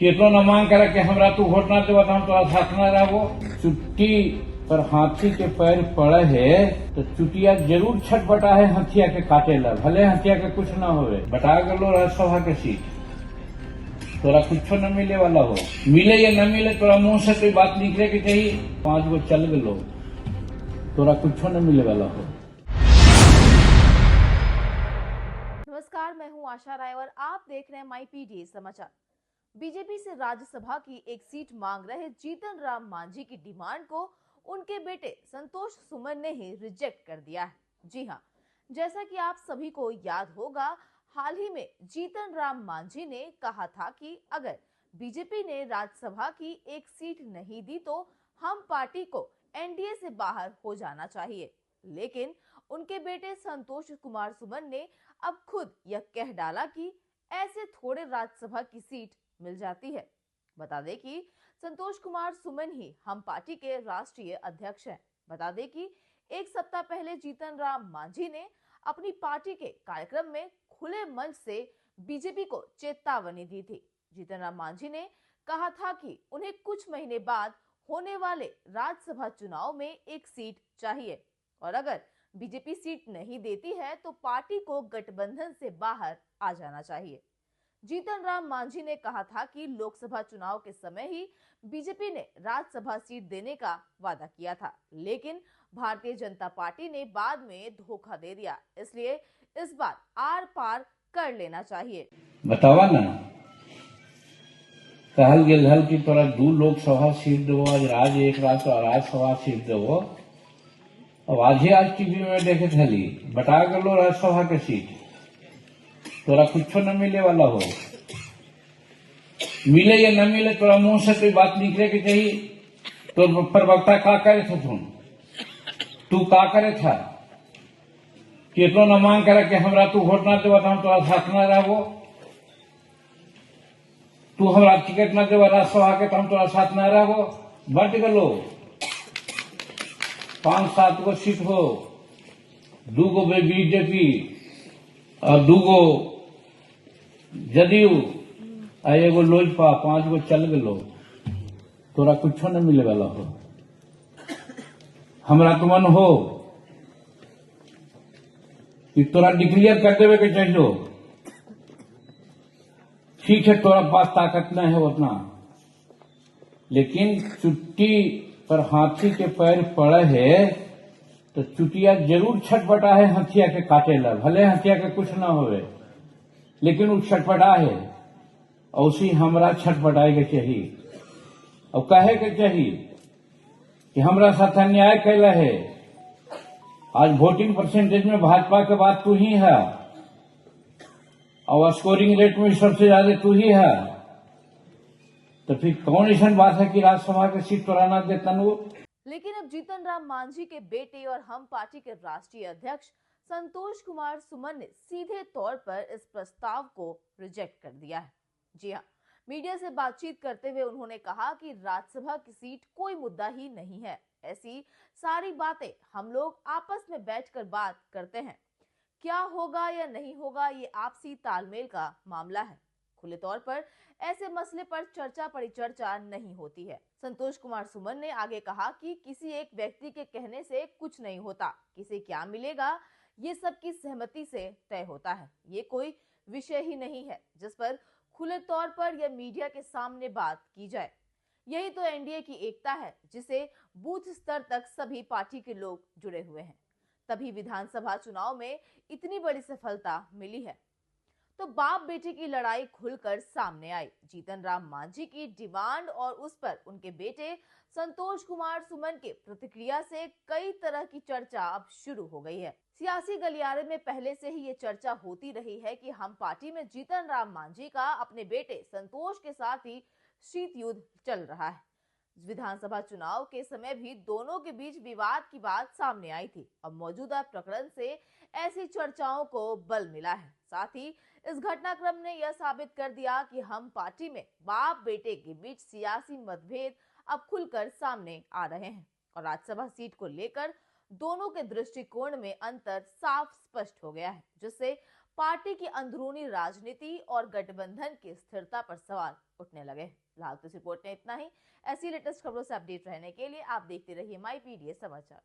केतनो न मांग करे कि हमरा तू वोट ना देवा तो हम तोरा साथ न रहबो। चुट्टी पर हाथी के पैर पड़े है तो चुटिया जरूर छटपटा है हथिया के काटे ला, भले हथिया के कुछ न होवे। बटा गलो राज्यसभा के सीट, तोरा कुछ न मिले वाला हो, मिले या न मिले तोरा मुंह से कोई बात निकले के चाहिए। 5 गो चल गलो, तोरा कुछ न मिले वाला हो। नमस्कार, मैं हूं आशा राय और आप देख रहे हैं माई पीडी समाचार। बीजेपी से राज्यसभा की एक सीट मांग रहे जीतन राम मांझी की डिमांड को उनके बेटे संतोष सुमन ने ही रिजेक्ट कर दिया है। जी हां, जैसा कि आप सभी को याद होगा, हाल ही में जीतन राम मांझी ने कहा था कि अगर बीजेपी ने राज्यसभा की एक सीट नहीं दी तो हम पार्टी को एनडीए से बाहर हो जाना चाहिए। लेकिन उनके बेटे संतोष कुमार सुमन ने अब खुद यह कह डाला कि ऐसे थोड़े राज्यसभा की सीट मिल जाती है। बता दें कि संतोष कुमार सुमन ही हम पार्टी के राष्ट्रीय अध्यक्ष हैं। बता दें कि एक सप्ताह पहले जीतन राम मांझी ने अपनी पार्टी के कार्यक्रम में खुले मंच से बीजेपी को चेतावनी दी थी। जीतन राम मांझी ने कहा था कि उन्हें कुछ महीने बाद होने वाले राज्यसभा चुनाव में एक सीट चाहिए और अगर बीजेपी सीट नहीं देती है तो पार्टी को गठबंधन से बाहर आ जाना चाहिए। जीतन राम मांझी ने कहा था कि लोकसभा चुनाव के समय ही बीजेपी ने राज्यसभा सीट देने का वादा किया था, लेकिन भारतीय जनता पार्टी ने बाद में धोखा दे दिया, इसलिए इस बार आर पार कर लेना चाहिए। बतावा ना, कहल गेल हल कि तोरा 2 लोकसभा सीट देवो, आज एक राज्यसभा सीट देवो। अब आज टीवी में देखे थली बटा गलो राज्यसभा के सीट, तोरा कुछ न मिले वाला हो, मिले या न मिले तोरा मुंह से कोई बात निकले के चाहिए। तो प्रवक्ता का करे था, तू का करे था, केतनो न मांग करे कि हमरा तू वोट ना देवा तो हम तोरा साथ न रहबो। तू हमरा टिकट न देवा राज्यसभा के तो हम तोरा साथ न रहबो। बट गलो 5-7 गो सीट हो, 2 गो बीजेपी और 2 गो जदयू आ एगो लोजपा, 5 गो चल गलो, तोरा कुछ न मिले वाला हो। हमरा तो मन हो कि तोरा डिक्लेयर कर देवे के चाहिए। ठीक है, तोरा पास ताकत नहीं है उतना, लेकिन चुट्टी पर हाथी के पैर पड़े है तो चुटिया जरूर छटपटा है हथिया के काटे ला, भले हथिया के कुछ ना होवे, लेकिन वो छटपटा है। और उसी हमरा छटपटाए के चाहिए और कहे के चाहिए कि हमरा साथ अन्याय कैला है। आज वोटिंग परसेंटेज में भाजपा के बाद तू ही है और स्कोरिंग रेट में सबसे ज्यादा तू ही है, तो फिर कौन ऐसा बात है कि राज्यसभा की सीट तोरा ना देता वो। लेकिन अब जीतन राम मांझी के बेटे और हम पार्टी के राष्ट्रीय अध्यक्ष संतोष कुमार सुमन ने सीधे तौर पर इस प्रस्ताव को रिजेक्ट कर दिया है। जी हाँ, मीडिया से बातचीत करते हुए उन्होंने कहा कि राज्यसभा की सीट कोई मुद्दा ही नहीं है, ऐसी सारी बातें हम लोग आपस में बैठकर बात करते हैं। क्या होगा या नहीं होगा ये आपसी तालमेल का मामला है। खुले तौर पर ऐसे मसले पर चर्चा परिचर्चा नहीं होती है। संतोष कुमार सुमन ने आगे कहा कि किसी एक व्यक्ति के कहने से कुछ नहीं होता, किसे क्या मिलेगा ये सबकी सहमति से तय होता है। ये कोई विषय ही नहीं है जिस पर खुले तौर पर या मीडिया के सामने बात की जाए। यही तो एनडीए की एकता है जिसे बूथ स्तर तक सभी पार्टी के लोग जुड़े हुए हैं, तभी विधानसभा चुनाव में इतनी बड़ी सफलता मिली है। तो बाप बेटे की लड़ाई खुलकर सामने आई। जीतन राम मांझी की डिमांड और उस पर उनके बेटे संतोष कुमार सुमन के प्रतिक्रिया से कई तरह की चर्चा अब शुरू हो गई है। सियासी गलियारे में पहले से ही ये चर्चा होती रही है कि हम पार्टी में जीतन राम मांझी का अपने बेटे संतोष के साथ ही शीत युद्ध चल रहा है। विधानसभा चुनाव के समय भी दोनों के बीच विवाद की बात सामने आई थी। अब मौजूदा प्रकरण से ऐसी चर्चाओं को बल मिला है। साथ ही इस घटनाक्रम ने यह साबित कर दिया कि हम पार्टी में बाप बेटे के बीच सियासी मतभेद अब खुलकर सामने आ रहे हैं और राज्यसभा सीट को लेकर दोनों के दृष्टिकोण में अंतर साफ स्पष्ट हो गया है, जिससे पार्टी की अंदरूनी राजनीति और गठबंधन की स्थिरता पर सवाल उठने लगे। फिलहाल तो इस रिपोर्ट में इतना ही। ऐसी लेटेस्ट खबरों से अपडेट रहने के लिए आप देखते रहिए माई पीडीएस समाचार।